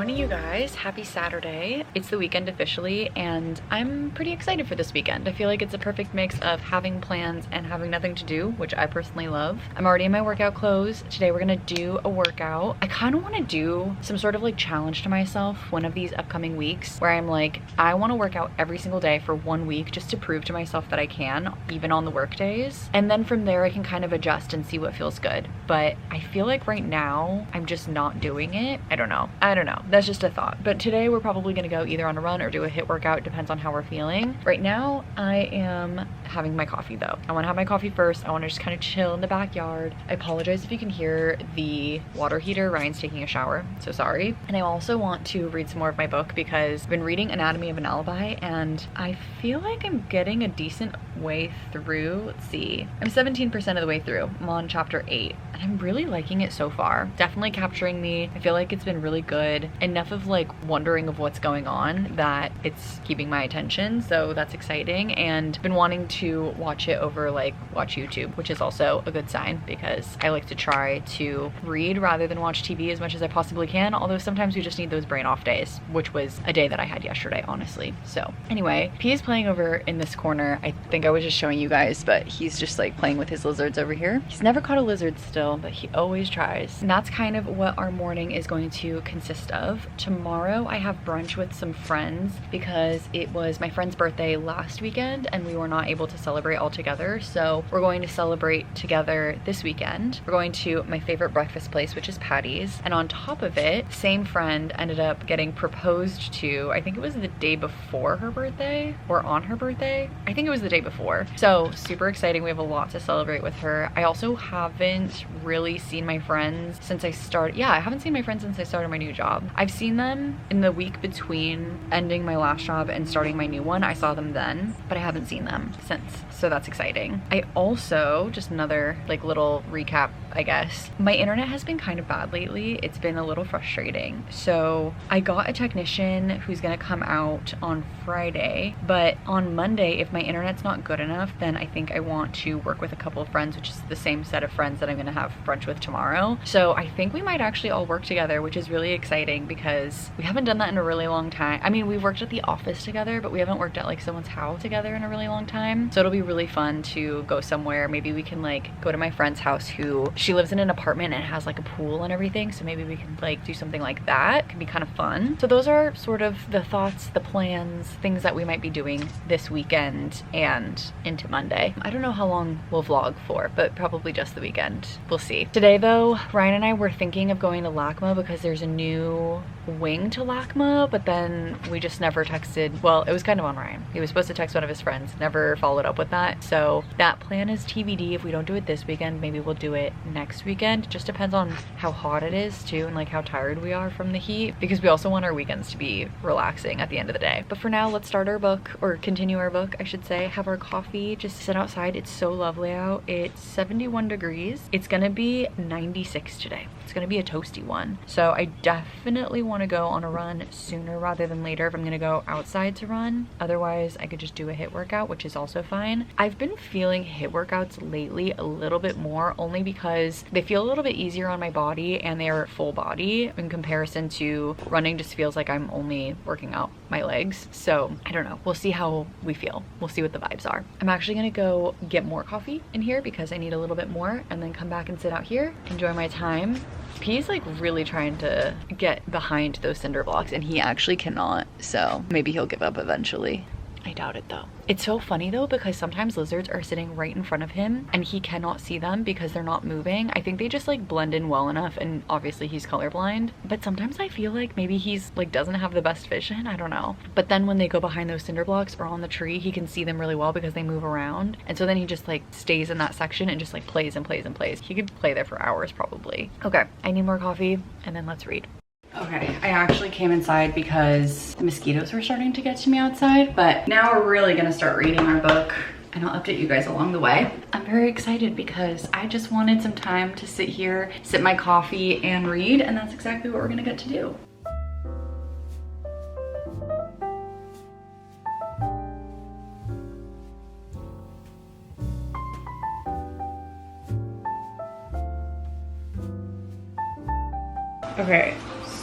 morning, you guys. Happy Saturday. It's the weekend officially, and I'm pretty excited for this weekend. I feel like it's a perfect mix of having plans and having nothing to do, which I personally love. I'm already in my workout clothes. Today we're gonna do a workout. I kind of want to do some sort of like challenge to myself one of these upcoming weeks where I'm like, I want to work out every single day for 1 week just to prove to myself that I can, even on the work days. And then from there I can kind of adjust and see what feels good. But I feel like right now I'm just not doing it. I don't know. That's just a thought. But today we're probably gonna go either on a run or do a HIIT workout. It depends on how we're feeling. Right now I am having my coffee though. I want to have my coffee first. I want to just kind of chill in the backyard. I apologize if you can hear the water heater. Ryan's taking a shower, so sorry. And I also want to read some more of my book because I've been reading Anatomy of an Alibi and I feel like I'm getting a decent way through. Let's see. I'm 17% of the way through. I'm on chapter 8 and I'm really liking it so far. Definitely capturing me. I feel like it's been really good. Enough of like wondering of what's going on that it's keeping my attention, so that's exciting. And been wanting to watch it over like watch YouTube, which is also a good sign because I like to try to read rather than watch TV as much as I possibly can, although sometimes we just need those brain off days, which was a day that I had yesterday, honestly. So anyway, P is playing over in this corner. I think I was just showing you guys, but he's just like playing with his lizards over here. He's never caught a lizard still, but he always tries. And that's kind of what our morning is going to consist of. Tomorrow I have brunch with some friends because it was my friend's birthday last weekend and we were not able to celebrate all together, so we're going to celebrate together this weekend. We're going to my favorite breakfast place, which is Patty's, and on top of it, same friend ended up getting proposed to. I think it was the day before her birthday or on her birthday. I think it was the day before, so super exciting. We have a lot to celebrate with her. I also haven't really seen my friends since I started. I haven't seen my friends since I started my new job. I've seen them in the week between ending my last job and starting my new one. I saw them then, but I haven't seen them since, so that's exciting. I also, just another like little recap, I guess, my internet has been kind of bad lately. It's been a little frustrating. So I got a technician who's gonna come out on Friday, but on Monday, if my internet's not good enough, then I think I want to work with a couple of friends, which is the same set of friends that I'm gonna have brunch with tomorrow. So I think we might actually all work together, which is really exciting because we haven't done that in a really long time. I mean, we've worked at the office together, but we haven't worked at like someone's house together in a really long time. So it'll be really fun to go somewhere. Maybe we can like go to my friend's house who she lives in an apartment and has like a pool and everything. So maybe we can like do something like that. It could be kind of fun. So those are sort of the thoughts, the plans, things that we might be doing this weekend and into Monday. I don't know how long we'll vlog for, but probably just the weekend. We'll see. Today though, Ryan and I were thinking of going to LACMA because there's a new wing to LACMA, but then we just never texted. Well, it was kind of on Ryan. He was supposed to text one of his friends, never followed up with that. So that plan is TBD. If we don't do it this weekend, maybe we'll do it next weekend. It just depends on how hot it is too and like how tired we are from the heat, because we also want our weekends to be relaxing at the end of the day. But for now, let's start our book, or continue our book, I should say. Have our coffee, just sit outside. It's so lovely out. It's 71 degrees. It's gonna be 96 today. It's gonna be a toasty one. So I definitely want to go on a run sooner rather than later if I'm gonna go outside to run. Otherwise, I could just do a HIIT workout, which is also fine. I've been feeling HIIT workouts lately a little bit more, only because they feel a little bit easier on my body and they are full body in comparison to running. Just feels like I'm only working out my legs. So I don't know. We'll see how we feel. We'll see what the vibes are. I'm actually gonna go get more coffee in here because I need a little bit more, and then come back and sit out here, enjoy my time. He's like really trying to get behind those cinder blocks and he actually cannot, so maybe he'll give up eventually. I doubt it though. It's so funny though because sometimes lizards are sitting right in front of him and he cannot see them because they're not moving. I think they just like blend in well enough, and obviously he's colorblind, but sometimes I feel like maybe he's like doesn't have the best vision. I don't know. But then when they go behind those cinder blocks or on the tree, he can see them really well because they move around, and so then he just like stays in that section and just like plays and plays and plays. He could play there for hours probably. Okay, I need more coffee and then let's read. Okay, I actually came inside because the mosquitoes were starting to get to me outside, but now we're really gonna start reading our book and I'll update you guys along the way. I'm very excited because I just wanted some time to sit here, sip my coffee and read, and that's exactly what we're gonna get to do. Okay,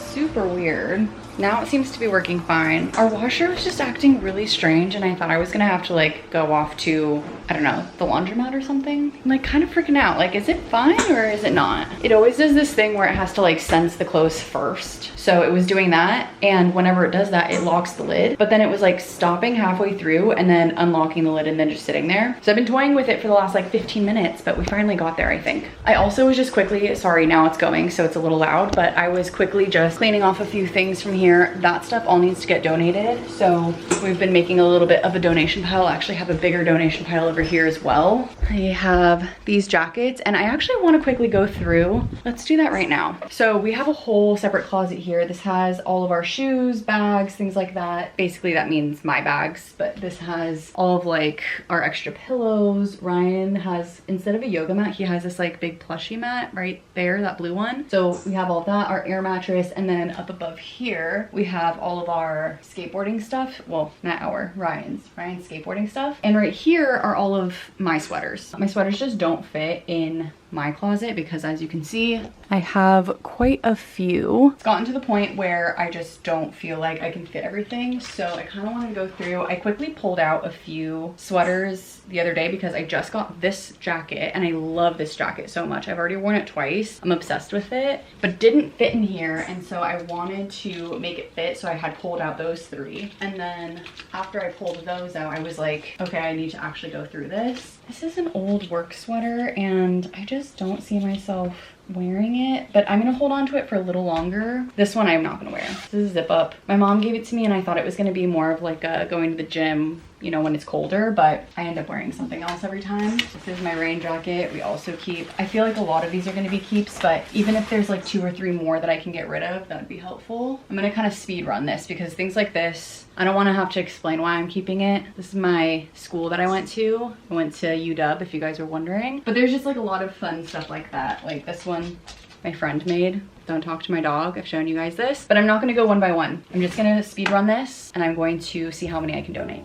super weird. Now it seems to be working fine. Our washer was just acting really strange and I thought I was gonna have to like go off to, I don't know, the laundromat or something. I'm like kind of freaking out. Like, is it fine or is it not? It always does this thing where it has to like sense the clothes first. So it was doing that, and whenever it does that, it locks the lid. But then it was like stopping halfway through and then unlocking the lid and then just sitting there. So I've been toying with it for the last like 15 minutes, but we finally got there, I think. I also was just quickly, sorry, now it's going, so it's a little loud, but I was quickly just cleaning off a few things from here. That stuff all needs to get donated. So we've been making a little bit of a donation pile. I actually have a bigger donation pile over here as well. I have these jackets and I actually want to quickly go through. Let's do that right now. So we have a whole separate closet here. This has all of our shoes, bags, things like that. Basically that means my bags, but this has all of like our extra pillows. Ryan has, instead of a yoga mat, he has this like big plushie mat right there, that blue one. So we have all that, our air mattress, and then up above here, we have all of our skateboarding stuff. Well, not Ryan's skateboarding stuff. And right here are all of my sweaters. My sweaters just don't fit in my closet because, as you can see, I have quite a few. It's gotten to the point where I just don't feel like I can fit everything, so I kind of want to go through. I quickly pulled out a few sweaters the other day because I just got this jacket and I love this jacket so much. I've already worn it twice. I'm obsessed with it, but didn't fit in here, and so I wanted to make it fit, so I had pulled out those three. And then after I pulled those out, I was like, okay, I need to actually go through this. This is an old work sweater and I just don't see myself wearing it, but I'm gonna hold on to it for a little longer. This one I'm not gonna wear. This is a zip up. My mom gave it to me and I thought it was gonna be more of like a going to the gym, you know, when it's colder, but I end up wearing something else every time. This is my rain jacket. We also keep, I feel like a lot of these are gonna be keeps, but even if there's like 2 or 3 more that I can get rid of, that would be helpful. I'm gonna kind of speed run this because things like this, I don't wanna have to explain why I'm keeping it. This is my school that I went to. I went to UW, if you guys were wondering. But there's just like a lot of fun stuff like that. Like this one, my friend made. Don't talk to my dog. I've shown you guys this, but I'm not gonna go one by one. I'm just gonna speed run this and I'm going to see how many I can donate.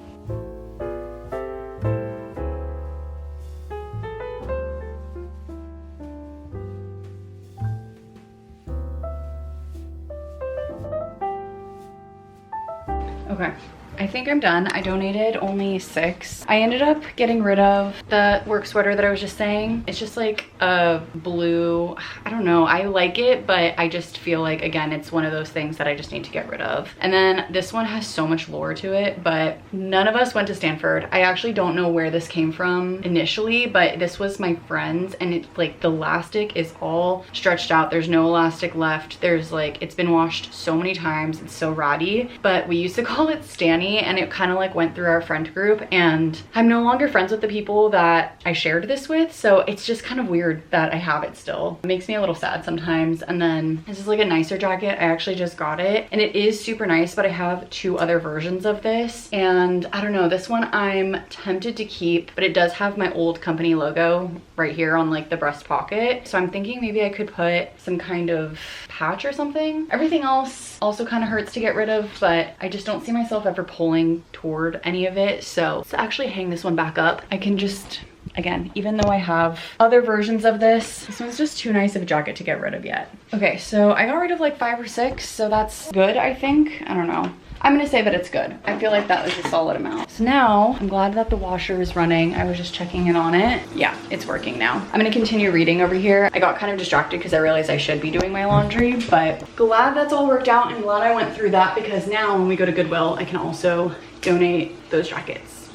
Okay, I think I'm done. I donated only 6. I ended up getting rid of the work sweater that I was just saying. It's just like a blue, I don't know, I like it, but I just feel like, again, it's one of those things that I just need to get rid of. And then this one has so much lore to it, but none of us went to Stanford. I actually don't know where this came from initially, but this was my friend's, and it's like the elastic is all stretched out. There's no elastic left. There's like, it's been washed so many times. It's so ratty, but we used to call it Stanny, and it kind of like went through our friend group, and I'm no longer friends with the people that I shared this with, so it's just kind of weird that I have it still. It makes me a little sad sometimes. And then this is like a nicer jacket. I actually just got it and it is super nice, but I have 2 other versions of this, and I don't know, this one I'm tempted to keep, but it does have my old company logo right here on like the breast pocket, so I'm thinking maybe I could put some kind of patch or something. Everything else also kind of hurts to get rid of, but I just don't see myself ever pulling toward any of it. So let's actually hang this one back up. I can just, again, even though I have other versions of this one's just too nice of a jacket to get rid of yet. Okay, so I got rid of like 5 or 6, so that's good, I think. I don't know. I'm gonna say that it's good. I feel like that was a solid amount. So now I'm glad that the washer is running. I was just checking in on it. Yeah, it's working now. I'm gonna continue reading over here. I got kind of distracted because I realized I should be doing my laundry, but glad that's all worked out and glad I went through that, because now when we go to Goodwill, I can also donate those jackets.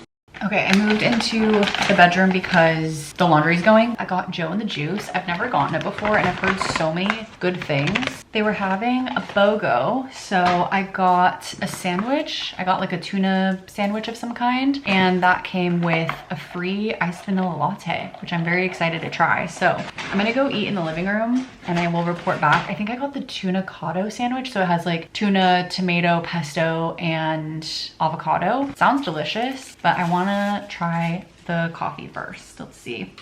Okay, I moved into the bedroom because the laundry's going. I got Joe and the Juice. I've never gotten it before and I've heard so many good things. They were having a BOGO, so I got a sandwich. I got like a tuna sandwich of some kind, and that came with a free iced vanilla latte, which I'm very excited to try. So I'm gonna go eat in the living room and I will report back. I think I got the tuna cotto sandwich, so it has like tuna, tomato, pesto, and avocado. Sounds delicious, but I wanna try the coffee first. Let's see.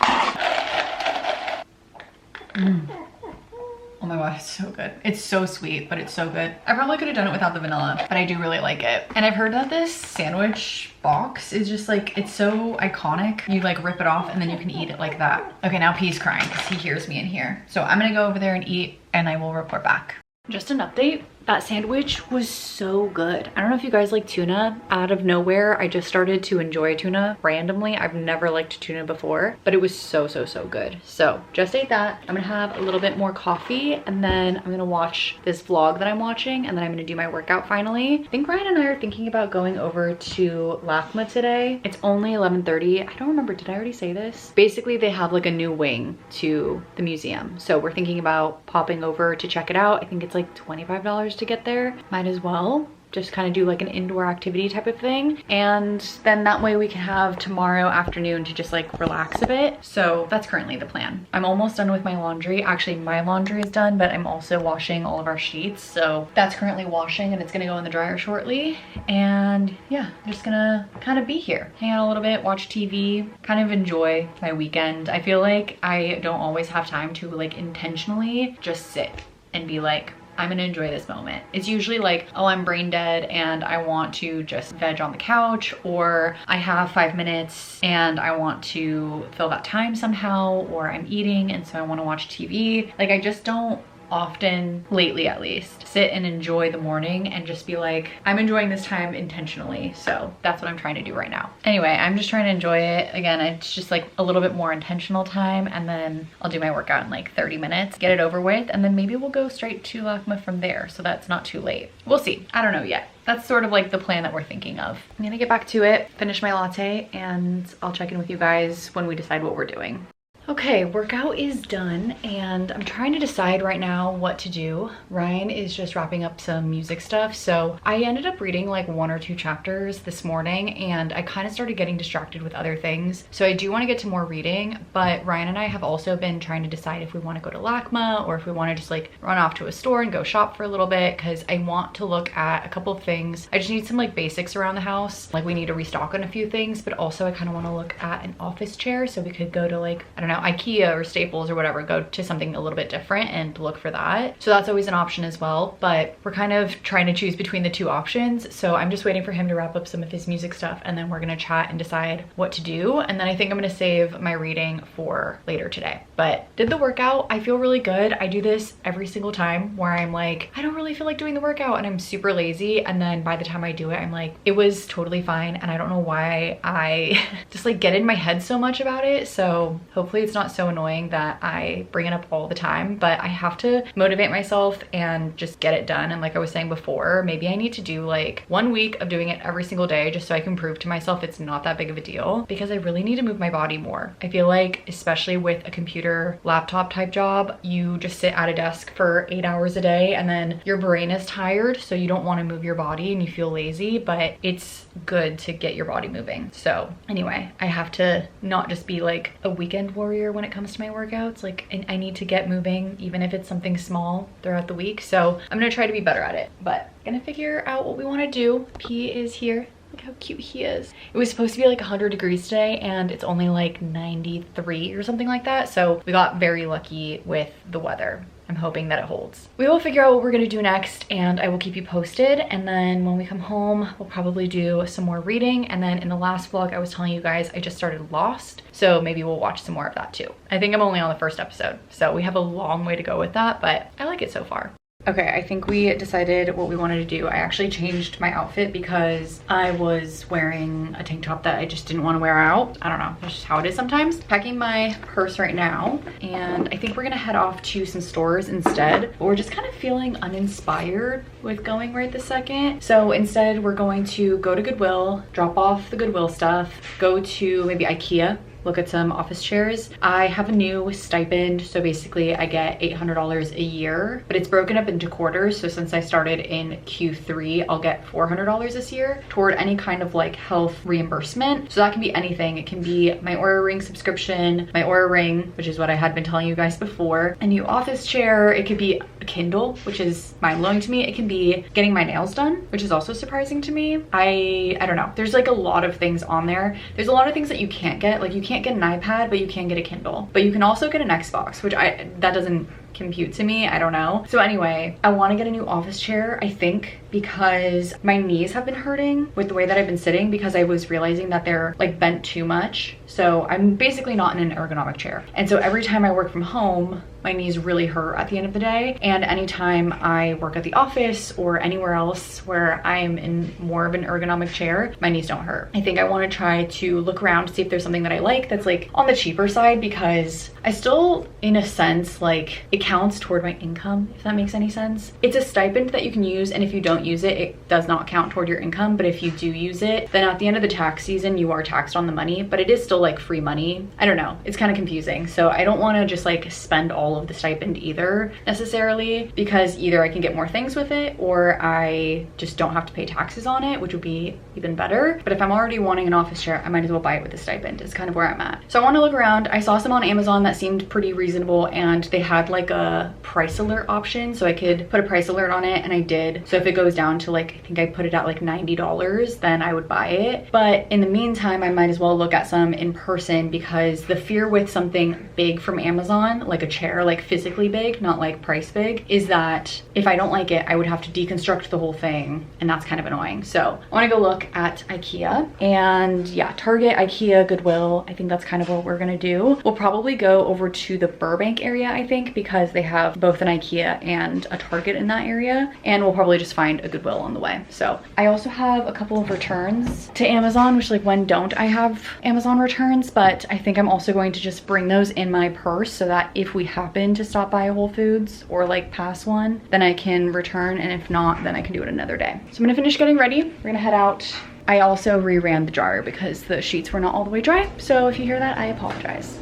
Oh my god, it's so good. It's so sweet, but it's so good. I probably could have done it without the vanilla, but I do really like it. And I've heard that this sandwich box is just like, it's so iconic. You like rip it off and then you can eat it like that. Okay, now P's crying because he hears me in here. So I'm gonna go over there and eat and I will report back. Just an update. That sandwich was so good. I don't know if you guys like tuna. Out of nowhere, I just started to enjoy tuna randomly. I've never liked tuna before, but it was so good. So just ate that. I'm gonna have a little bit more coffee, and then I'm gonna watch this vlog that I'm watching, and then I'm gonna do my workout finally. I think Ryan and I are thinking about going over to LACMA today. It's only 11:30. I don't remember, did I already say this? Basically, they have like a new wing to the museum. So we're thinking about popping over to check it out. I think it's like $25 to get there. Might as well just kind of do like an indoor activity type of thing, and then that way we can have tomorrow afternoon to just like relax a bit. So that's currently the plan. I'm almost done with my laundry. Actually, my laundry is done, but I'm also washing all of our sheets, so that's currently washing and it's gonna go in the dryer shortly. And yeah, I'm just gonna kind of be here, hang out a little bit, watch TV, kind of enjoy my weekend. I feel like I don't always have time to like intentionally just sit and be like, I'm gonna enjoy this moment. It's usually like, oh, I'm brain dead and I want to just veg on the couch, or I have 5 minutes and I want to fill that time somehow, or I'm eating and so I wanna watch TV. Like, I just don't often, lately at least, sit and enjoy the morning and just be like, I'm enjoying this time intentionally. So that's what I'm trying to do right now. Anyway, I'm just trying to enjoy it. Again, it's just like a little bit more intentional time, and then I'll do my workout in like 30 minutes, get it over with, and then maybe we'll go straight to LACMA from there, so that's not too late. We'll see. I don't know yet. That's sort of like the plan that we're thinking of. I'm gonna get back to it, finish my latte, and I'll check in with you guys when we decide what we're doing. Okay, workout is done, and I'm trying to decide right now what to do. Ryan is just wrapping up some music stuff, so I ended up reading like 1 or 2 chapters this morning, and I kind of started getting distracted with other things. So I do want to get to more reading, but Ryan and I have also been trying to decide if we want to go to LACMA or if we want to just like run off to a store and go shop for a little bit, because I want to look at a couple of things. I just need some like basics around the house. Like, we need to restock on a few things, but also I kind of want to look at an office chair, so we could go to like, I don't know, ikea or Staples or whatever, go to something a little bit different and look for that. So that's always an option as well, but we're kind of trying to choose between the 2 options. So I'm just waiting for him to wrap up some of his music stuff, and then we're gonna chat and decide what to do. And then I think I'm gonna save my reading for later today. But did the workout. I feel really good. I do this every single time where I'm like, I don't really feel like doing the workout and I'm super lazy, and then by the time I do it, I'm like, it was totally fine. And I don't know why I just like get in my head so much about it. So hopefully it's not so annoying that I bring it up all the time, but I have to motivate myself and just get it done. And like I was saying before, maybe I need to do like 1 week of doing it every single day, just so I can prove to myself it's not that big of a deal, because I really need to move my body more. I feel like, especially with a computer laptop type job, you just sit at a desk for 8 hours a day, and then your brain is tired, so you don't want to move your body and you feel lazy, but it's good to get your body moving. So anyway, I have to not just be like a weekend warrior when it comes to my workouts. Like, I need to get moving, even if it's something small throughout the week. So I'm gonna try to be better at it, but gonna figure out what we want to do. P is here. Look how cute he is. It was supposed to be like 100 degrees today, and it's only like 93 or something like that. So we got very lucky with the weather. I'm hoping that it holds. We will figure out what we're gonna do next, and I will keep you posted. And then when we come home, we'll probably do some more reading. And then in the last vlog, I was telling you guys I just started Lost, so maybe we'll watch some more of that too. I think I'm only on the first episode, so we have a long way to go with that, but I like it so far. Okay, I think we decided what we wanted to do. I actually changed my outfit because I was wearing a tank top that I just didn't want to wear out. I don't know, that's just how it is sometimes. Packing my purse right now, and I think we're gonna head off to some stores instead. But we're just kind of feeling uninspired with going right this second. So instead, we're going to go to Goodwill, drop off the Goodwill stuff, go to maybe ikea, look at some office chairs. I have a new stipend, so basically I get $800 a year, but it's broken up into quarters. So since I started in Q3, I'll get $400 this year toward any kind of like health reimbursement. So that can be anything. It can be my Oura Ring subscription, my Oura Ring, which is what I had been telling you guys before, a new office chair. It could be a Kindle, which is mind-blowing to me. It can be getting my nails done, which is also surprising to me. I don't know. There's like a lot of things on there. There's a lot of things that you can't get. Like, you can't get an iPad, but you can get a Kindle. But you can also get an Xbox, which that doesn't compute to me. I don't know. So anyway, I want to get a new office chair, I think, because my knees have been hurting with the way that I've been sitting, because I was realizing that they're like bent too much. So I'm basically not in an ergonomic chair. And so every time I work from home, my knees really hurt at the end of the day. And anytime I work at the office or anywhere else where I am in more of an ergonomic chair, my knees don't hurt. I think I want to try to look around to see if there's something that I like that's like on the cheaper side, because I still, in a sense, like it counts toward my income, if that makes any sense. It's a stipend that you can use, and if you don't use it, it does not count toward your income. But if you do use it, then at the end of the tax season, you are taxed on the money, but it is still like free money. I don't know. It's kind of confusing. So I don't want to just like spend all of the stipend either necessarily, because either I can get more things with it or I just don't have to pay taxes on it, which would be even better. But if I'm already wanting an office chair, I might as well buy it with the stipend. It's kind of where I'm at. So I want to look around. I saw some on Amazon that seemed pretty reasonable, and they had like a price alert option, so I could put a price alert on it, and I did. So if it goes down to like, I think I put it at like $90, then I would buy it. But in the meantime, I might as well look at some in person, because the fear with something big from Amazon, like a chair, like physically big, not like price big, is that if I don't like it, I would have to deconstruct the whole thing, and that's kind of annoying. So I want to go look at IKEA, and yeah, Target, IKEA, Goodwill. I think that's kind of what we're gonna do. We'll probably go over to the Burbank area, I think, because they have both an IKEA and a Target in that area, and we'll probably just find a Goodwill on the way. So I also have a couple of returns to Amazon, which like when don't I have Amazon returns, but I think I'm also going to just bring those in my purse so that if we happen to stop by a Whole Foods or like pass one, then I can return, and if not, then I can do it another day. So I'm gonna finish getting ready. We're gonna head out. I also re-ran the dryer because the sheets were not all the way dry. So if you hear that, I apologize.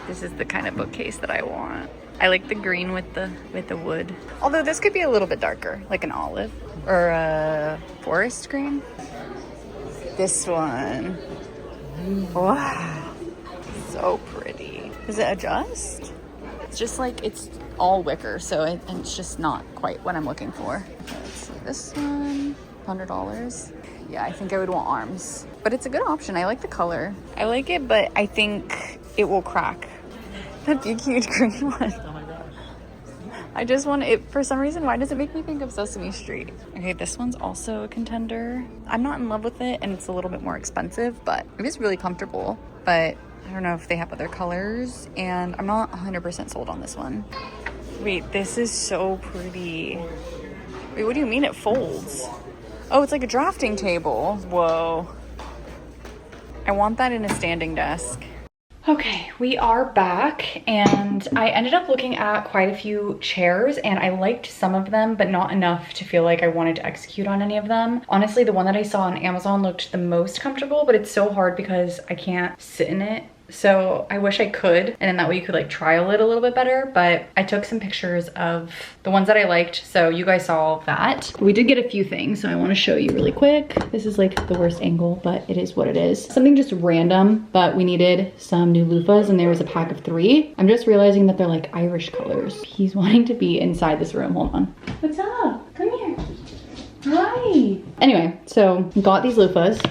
This is the kind of bookcase that I want. I like the green with the wood. Although this could be a little bit darker, like an olive or a forest green. This one. Wow, so pretty. Does it adjust? It's just like, it's all wicker, so it's just not quite what I'm looking for. Okay, let's see, this one, $100. Yeah, I think I would want arms, but it's a good option. I like the color. I like it, but I think it will crack. That big, huge green one. I just want it, for some reason, why does it make me think of Sesame Street? Okay, this one's also a contender. I'm not in love with it, and it's a little bit more expensive, but it is really comfortable. But I don't know if they have other colors, and I'm not 100% sold on this one. Wait, this is so pretty. Wait, what do you mean it folds? Oh, it's like a drafting table. Whoa. I want that in a standing desk. Okay, we are back, and I ended up looking at quite a few chairs, and I liked some of them, but not enough to feel like I wanted to execute on any of them. Honestly, the one that I saw on Amazon looked the most comfortable, but it's so hard because I can't sit in it. So I wish I could, and then that way you could like trial it a little bit better. But I took some pictures of the ones that I liked, so you guys saw that. We did get a few things, so I want to show you really quick. This is like the worst angle, but it is what it is. Something just random, but we needed some new loofahs, and there was a pack of 3. I'm just realizing that they're like Irish colors. He's wanting to be inside this room. Hold on. What's up? Come here. Hi. Anyway, so got these loofahs.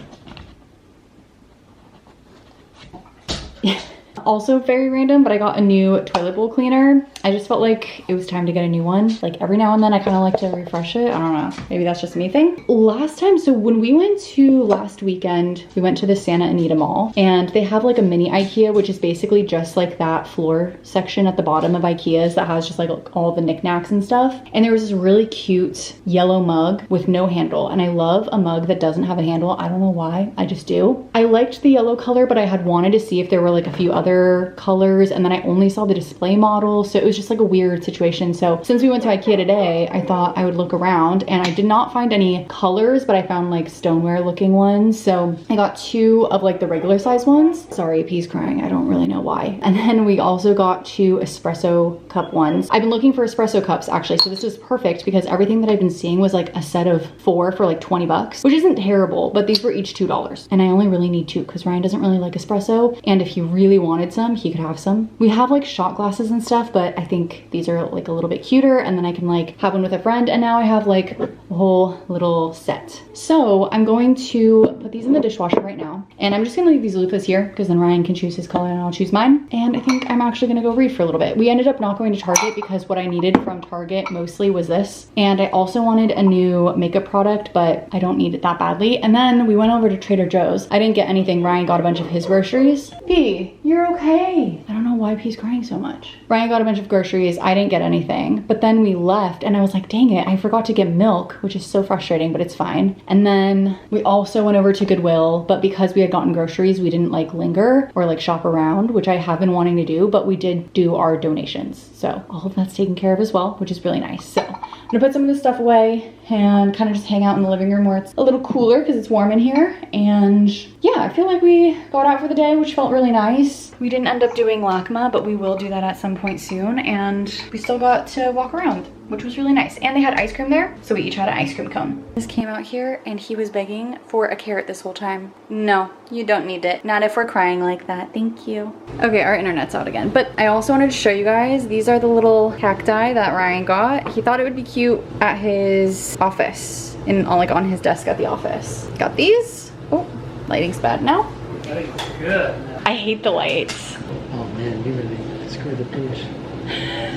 Also very random, but I got a new toilet bowl cleaner. I just felt like it was time to get a new one. Like every now and then I kind of like to refresh it. I don't know, maybe that's just me thing. Last time, so when we went to last weekend, we went to the Santa Anita Mall, and they have like a mini IKEA, which is basically just like that floor section at the bottom of IKEA's that has just like all the knickknacks and stuff. And there was this really cute yellow mug with no handle, and I love a mug that doesn't have a handle. I don't know why, I just do. I liked the yellow color, but I had wanted to see if there were like a few other colors, and then I only saw the display model, so it was just like a weird situation. So since we went to IKEA today, I thought I would look around, and I did not find any colors, but I found like stoneware looking ones. So I got 2 of like the regular size ones. Sorry, P's crying, I don't really know why. And then we also got 2 espresso cup ones. I've been looking for espresso cups actually, so this is perfect because everything that I've been seeing was like a set of 4 for like 20 bucks, which isn't terrible, but these were each $2. And I only really need 2 because Ryan doesn't really like espresso, and if he really wanted some, he could have some. We have like shot glasses and stuff, but I think these are like a little bit cuter, and then I can like have one with a friend. And now I have like a whole little set. So I'm going to put these in the dishwasher right now. And I'm just gonna leave these loofahs here because then Ryan can choose his color and I'll choose mine. And I think I'm actually gonna go read for a little bit. We ended up not going to Target because what I needed from Target mostly was this. And I also wanted a new makeup product, but I don't need it that badly. And then we went over to Trader Joe's. I didn't get anything. Ryan got a bunch of his groceries. P, you're okay. I don't know why P's crying so much. Ryan got a bunch of groceries. I didn't get anything. But then we left and I was like, dang it, I forgot to get milk, which is so frustrating, but it's fine. And then we also went over to Goodwill, but because we had gotten groceries, we didn't like linger or like shop around, which I have been wanting to do, but we did do our donations. So all of that's taken care of as well, which is really nice. So I'm gonna put some of this stuff away and kind of just hang out in the living room where it's a little cooler because it's warm in here. And yeah, I feel like we got out for the day, which felt really nice. We didn't end up doing LACMA, but we will do that at some point soon. And we still got to walk around, which was really nice. And they had ice cream there, so we each had an ice cream cone. This came out here and he was begging for a carrot this whole time. No, you don't need it. Not if we're crying like that, thank you. Okay, our internet's out again. But I also wanted to show you guys, these are the little cacti that Ryan got. He thought it would be cute at his office, on his desk at the office. Got these. Oh, lighting's bad now. Lighting's good. I hate the lights. Oh man, you really scored the pooch.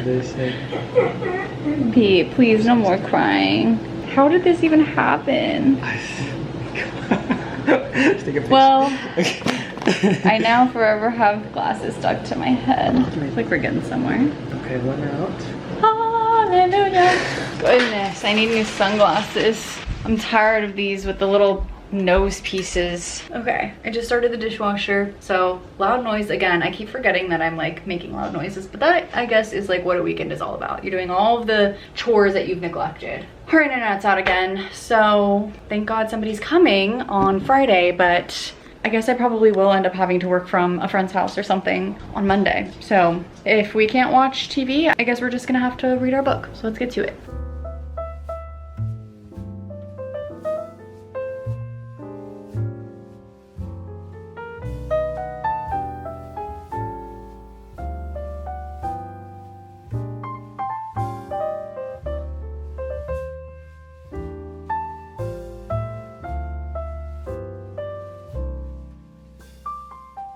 They say. Pete, please no more crying. How did this even happen? Let's take a picture. Well, I now forever have glasses stuck to my head. Looks like we're getting somewhere. Okay, one out. Hallelujah. Goodness, I need new sunglasses. I'm tired of these with the little nose pieces. Okay, I just started the dishwasher, so loud noise again. I keep forgetting that I'm like making loud noises, but that I guess is like what a weekend is all about. You're doing all of the chores that you've neglected. Her internet's out again, so thank God somebody's coming on Friday, but I guess I probably will end up having to work from a friend's house or something on Monday. So if we can't watch TV, I guess we're just gonna have to read our book. So let's get to it.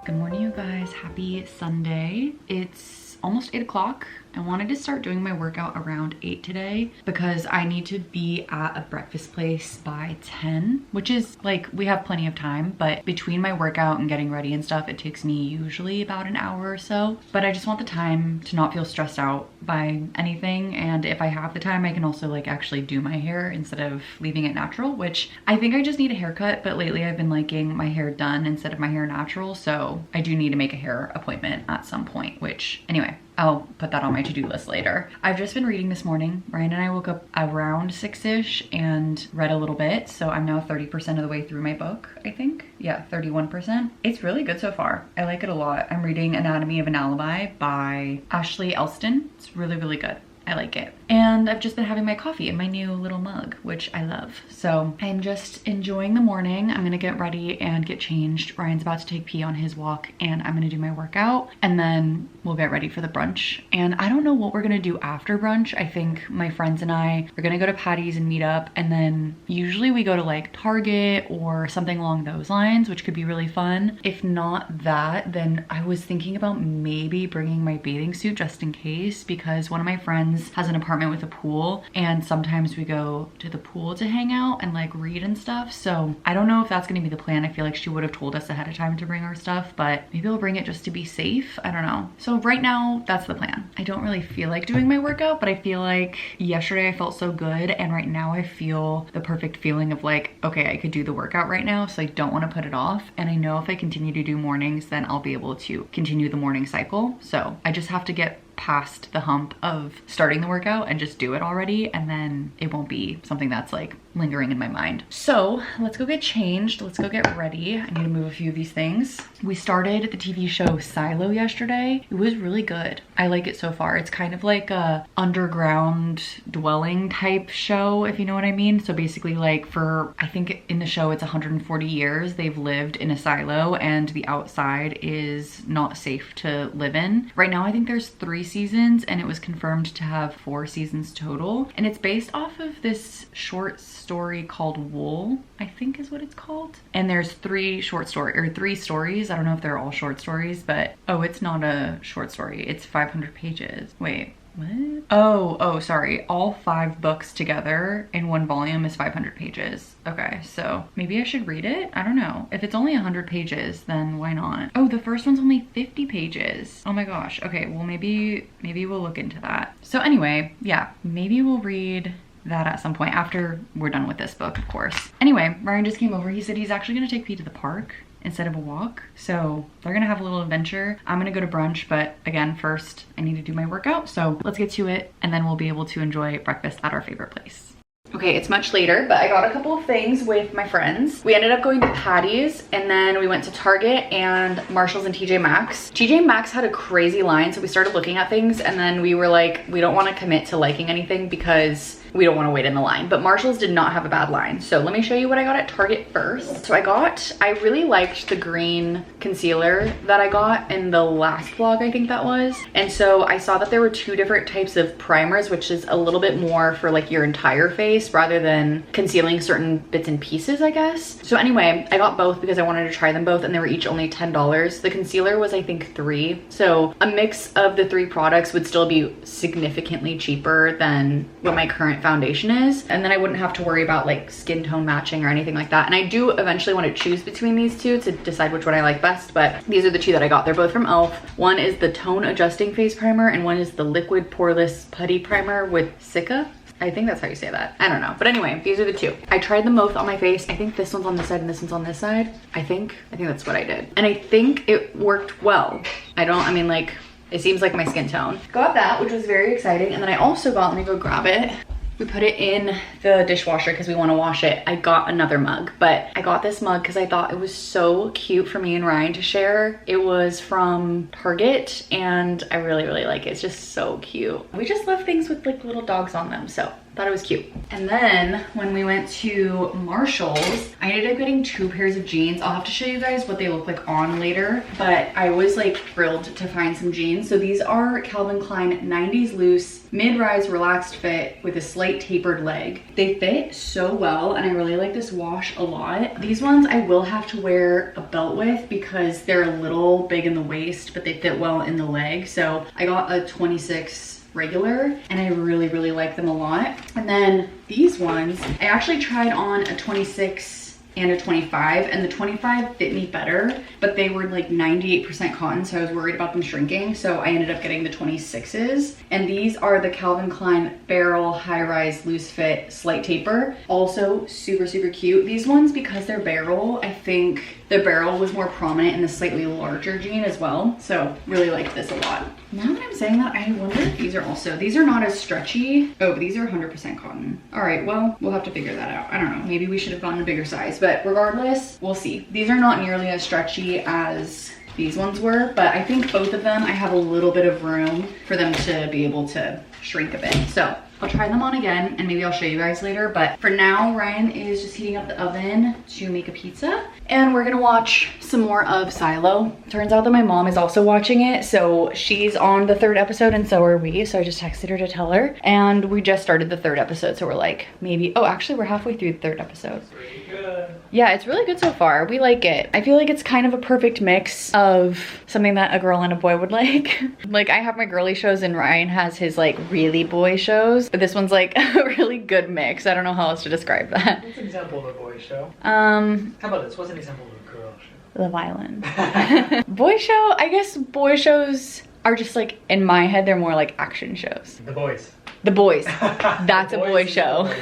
Good morning, you guys. Happy Sunday. It's almost 8 o'clock. I wanted to start doing my workout around 8 today because I need to be at a breakfast place by 10, which is like, we have plenty of time, but between my workout and getting ready and stuff, it takes me usually about an hour or so. But I just want the time to not feel stressed out by anything. And if I have the time, I can also like actually do my hair instead of leaving it natural, which I think I just need a haircut, but lately I've been liking my hair done instead of my hair natural. So I do need to make a hair appointment at some point, which anyway, I'll put that on my to-do list later. I've just been reading this morning. Ryan and I woke up around 6-ish and read a little bit. So I'm now 30% of the way through my book, I think. Yeah, 31%. It's really good so far. I like it a lot. I'm reading Anatomy of an Alibi by Ashley Elston. It's really, really good. I like it. And I've just been having my coffee in my new little mug, which I love. So I'm just enjoying the morning. I'm gonna get ready and get changed. Ryan's about to take P on his walk and I'm gonna do my workout and then we'll get ready for the brunch. And I don't know what we're gonna do after brunch. I think my friends and I are gonna go to Patty's and meet up, and then usually we go to like Target or something along those lines, which could be really fun. If not that, then I was thinking about maybe bringing my bathing suit just in case, because one of my friends has an apartment with a pool and sometimes we go to the pool to hang out and like read and stuff. So I don't know if that's gonna be the plan. I feel like she would have told us ahead of time to bring our stuff, but maybe we'll bring it just to be safe. I don't know. So right now that's the plan. I don't really feel like doing my workout, but I feel like yesterday I felt so good, and right now I feel the perfect feeling of like, okay, I could do the workout right now, so I don't want to put it off. And I know if I continue to do mornings, then I'll be able to continue the morning cycle. So I just have to get past the hump of starting the workout and just do it already, and then it won't be something that's like lingering in my mind. So let's go get changed. Let's go get ready. I need to move a few of these things. We started the TV show Silo yesterday. It was really good. I like it so far. It's kind of like a underground dwelling type show, if you know what I mean. So basically like for, I think in the show it's 140 years they've lived in a silo and the outside is not safe to live in. Right now I think there's 3 seasons and it was confirmed to have 4 seasons total. And it's based off of this short story called Wool, I think is what it's called. And there's 3 stories. I don't know if they're all short stories, but oh, it's not a short story. It's 500 pages. Wait, what? Oh, sorry. All 5 books together in one volume is 500 pages. Okay, so maybe I should read it? I don't know. If it's only 100 pages, then why not? Oh, the first one's only 50 pages. Oh my gosh. Okay, well maybe we'll look into that. So anyway, yeah, maybe we'll read that at some point after we're done with this book, of course. Anyway, Ryan just came over. He said he's actually gonna take me to the park instead of a walk. So they're gonna have a little adventure. I'm gonna go to brunch, but again, first I need to do my workout. So let's get to it and then we'll be able to enjoy breakfast at our favorite place. Okay, it's much later, but I got a couple of things with my friends. We ended up going to Patty's and then we went to Target and Marshall's and TJ Maxx. TJ Maxx had a crazy line, so we started looking at things and then we were like, we don't want to commit to liking anything because we don't want to wait in the line. But Marshall's did not have a bad line. So let me show you what I got at Target first. So I really liked the green concealer that I got in the last vlog, I think that was. And so I saw that there were 2 different types of primers, which is a little bit more for like your entire face rather than concealing certain bits and pieces, I guess. So anyway, I got both because I wanted to try them both and they were each only $10. The concealer was I think $3. So a mix of the 3 products would still be significantly cheaper than what my current foundation is, and then I wouldn't have to worry about like skin tone matching or anything like that. And I do eventually want to choose between these 2 to decide which one I like best, but these are the 2 that I got. They're both from e.l.f. One is the tone adjusting face primer and one is the liquid poreless putty primer with Sika. I think that's how you say that. I don't know. But anyway, these are the 2. I tried them both on my face. I think this one's on this side and this one's on this side. I think that's what I did. And I think it worked well. Like, it seems like my skin tone. Got that, which was very exciting. And then I also got, let me go grab it. We put it in the dishwasher because we want to wash it. I got another mug, but I got this mug because I thought it was so cute for me and Ryan to share. It was from Target and I really, really like it. It's just so cute. We just love things with like little dogs on them, so thought it was cute. And then when we went to Marshall's, I ended up getting 2 pairs of jeans. I'll have to show you guys what they look like on later, but I was like thrilled to find some jeans. So these are Calvin Klein 90s loose mid-rise relaxed fit with a slight tapered leg. They fit so well and I really like this wash a lot. These ones I will have to wear a belt with because they're a little big in the waist, but they fit well in the leg. So I got a 26 regular and I really, really like them a lot. And then these ones, I actually tried on a 26 and a 25 and the 25 fit me better, but they were like 98% cotton, so I was worried about them shrinking, so I ended up getting the 26s. And these are the Calvin Klein Barrel high-rise loose fit slight taper, also super, super cute. These ones, because they're barrel, I think the barrel was more prominent in the slightly larger jean as well, so really like this a lot. Now that I'm saying that, I wonder if these are not as stretchy. Oh, but these are 100% cotton. All right, well, we'll have to figure that out. I don't know, maybe we should have gotten a bigger size, but regardless, we'll see. These are not nearly as stretchy as these ones were, but I think both of them, I have a little bit of room for them to be able to shrink a bit. So I'll try them on again and maybe I'll show you guys later, but for now, Ryan is just heating up the oven to make a pizza and we're gonna watch some more of Silo. Turns out that my mom is also watching it, so she's on the 3rd episode and so are we, so I just texted her to tell her, and we just started the 3rd episode, so we're like, maybe, oh, actually we're halfway through the 3rd episode. Pretty good. Yeah, it's really good so far. We like it. I feel like it's kind of a perfect mix of something that a girl and a boy would like. Like, I have my girly shows and Ryan has his like really boy shows, but this one's like a really good mix. I don't know how else to describe that. What's an example of a boy show? How about this? What's an example of a girl show? Love Island. Boy show, I guess boy shows are just like, in my head, they're more like action shows. The Boys. The Boys. That's a boy show.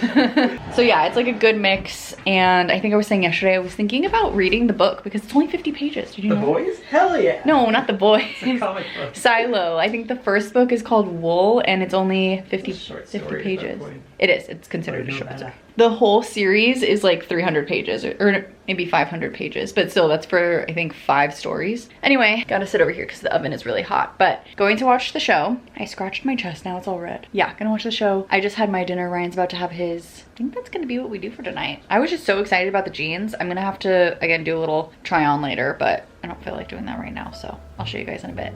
So yeah, it's like a good mix. And I think I was saying yesterday, I was thinking about reading the book because it's only 50 pages. Did you know? The Boys? Hell yeah. No, not The Boys. It's a comic book. Silo. I think the first book is called Wool and it's only 50 Short story pages. It is, it's considered a short story. The whole series is like 300 pages or maybe 500 pages, but still that's for I think 5 stories. Anyway, gotta sit over here because the oven is really hot, but going to watch the show. I scratched my chest, now it's all red. Yeah, gonna watch the show. I just had my dinner, Ryan's about to have his. I think that's gonna be what we do for tonight. I was just so excited about the jeans. I'm gonna have to, again, do a little try on later, but I don't feel like doing that right now, so I'll show you guys in a bit.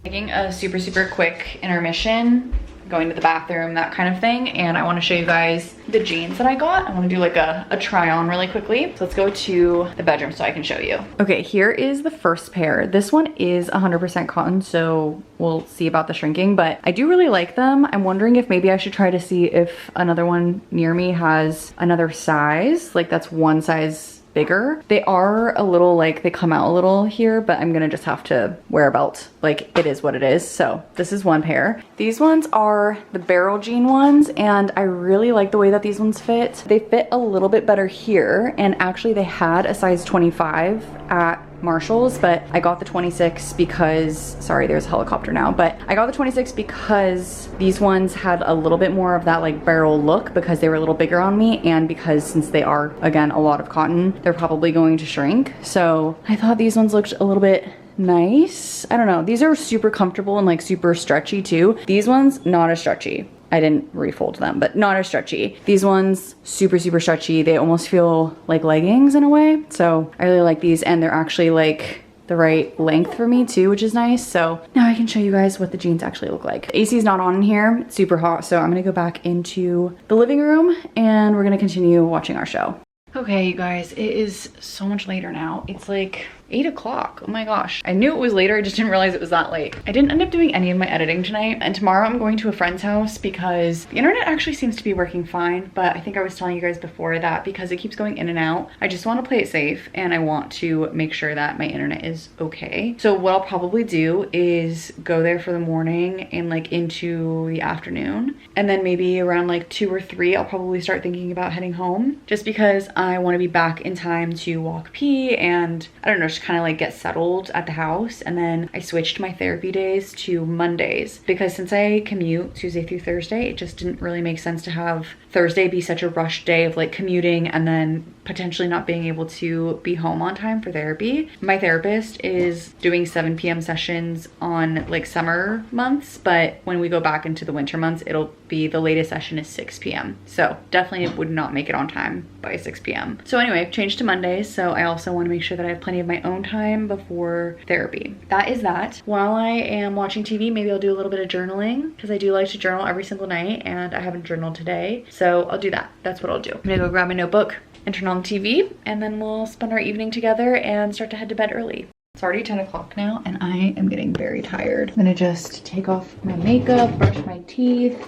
Taking a super quick intermission, going to the bathroom, that kind of thing, and I want to show you guys the jeans that I got. I want to do like a try on really quickly. So let's go to the bedroom so I can show you. Okay, here is the first pair. This one is 100% cotton, so we'll see about the shrinking, but I do really like them. I'm wondering if maybe I should try to see if another one near me has another size, like that's one size bigger. They are a little like, they come out a little here, but I'm gonna just have to wear a belt. Like, it is what it is. So this is one pair. These ones are the barrel jean ones, and I really like the way that these ones fit. They fit a little bit better here, and actually they had a size 25 at Marshall's, but I got the 26 because, sorry, there's a helicopter now, but I got the 26 because these ones had a little bit more of that like barrel look because they were a little bigger on me, and because since they are, again, a lot of cotton, they're probably going to shrink. So I thought these ones looked a little bit nice. I don't know. These are super comfortable and like super stretchy too. These ones, not as stretchy. I didn't refold them, but not as stretchy. These ones, super stretchy. They almost feel like leggings in a way. So I really like these, and they're actually like the right length for me too, which is nice. So now I can show you guys what the jeans actually look like. The AC is not on in here, it's super hot. So I'm gonna go back into the living room and we're gonna continue watching our show. Okay, you guys, it is so much later now. It's like 8 o'clock. Oh my gosh. I knew it was later, I just didn't realize it was that late. I didn't end up doing any of my editing tonight, and tomorrow I'm going to a friend's house because the internet actually seems to be working fine, but I think I was telling you guys before that because it keeps going in and out, I just want to play it safe and I want to make sure that my internet is okay. So what I'll probably do is go there for the morning and like into the afternoon, and then maybe around like 2 or 3 I'll probably start thinking about heading home, just because I want to be back in time to walk pee and I don't know, just kind of like get settled at the house. And then I switched my therapy days to Mondays because since I commute Tuesday through Thursday, it just didn't really make sense to have Thursday be such a rush day of like commuting and then potentially not being able to be home on time for therapy. My therapist is doing 7 p.m. sessions on like summer months, but when we go back into the winter months, it'll be the latest session is 6 p.m. So definitely would not make it on time by 6 p.m. So anyway, I've changed to Mondays, so I also want to make sure that I have plenty of my own time before therapy. That is that. While I am watching TV, maybe I'll do a little bit of journaling because I do like to journal every single night and I haven't journaled today. So I'll do that. That's what I'll do. I'm gonna go grab my notebook and turn on the TV, and then we'll spend our evening together and start to head to bed early. It's already 10 o'clock now and I am getting very tired. I'm gonna just take off my makeup, brush my teeth,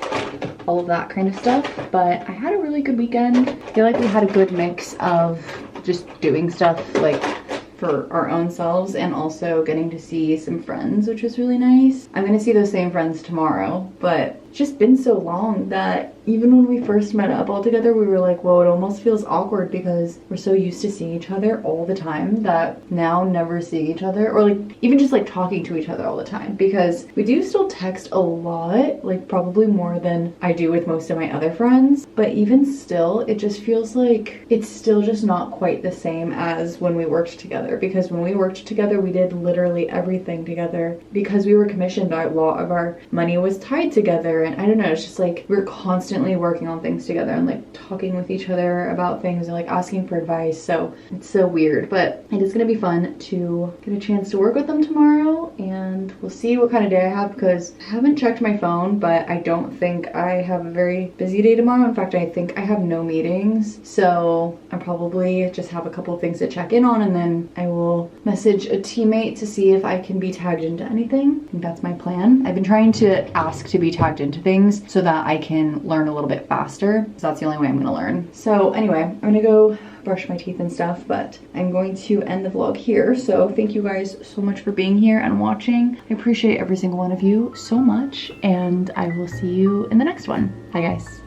all of that kind of stuff. But I had a really good weekend. I feel like we had a good mix of just doing stuff like for our own selves and also getting to see some friends, which was really nice. I'm gonna see those same friends tomorrow, but it's just been so long that even when we first met up all together, we were like, whoa, it almost feels awkward because we're so used to seeing each other all the time that now never seeing each other, or like even just like talking to each other all the time, because we do still text a lot, like probably more than I do with most of my other friends, but even still, it just feels like it's still just not quite the same as when we worked together, because when we worked together, we did literally everything together because we were commissioned. A lot of our money was tied together, and I don't know, it's just like we're constantly working on things together and like talking with each other about things and like asking for advice. So it's so weird, but it is gonna be fun to get a chance to work with them tomorrow, and we'll see what kind of day I have because I haven't checked my phone, but I don't think I have a very busy day tomorrow. In fact, I think I have no meetings, so I probably just have a couple of things to check in on, and then I will message a teammate to see if I can be tagged into anything. I think that's my plan. I've been trying to ask to be tagged into things so that I can learn a little bit faster, because that's the only way I'm gonna learn. So anyway, I'm gonna go brush my teeth and stuff, but I'm going to end the vlog here. So thank you guys so much for being here and watching. I appreciate every single one of you so much, and I will see you in the next one. Bye guys.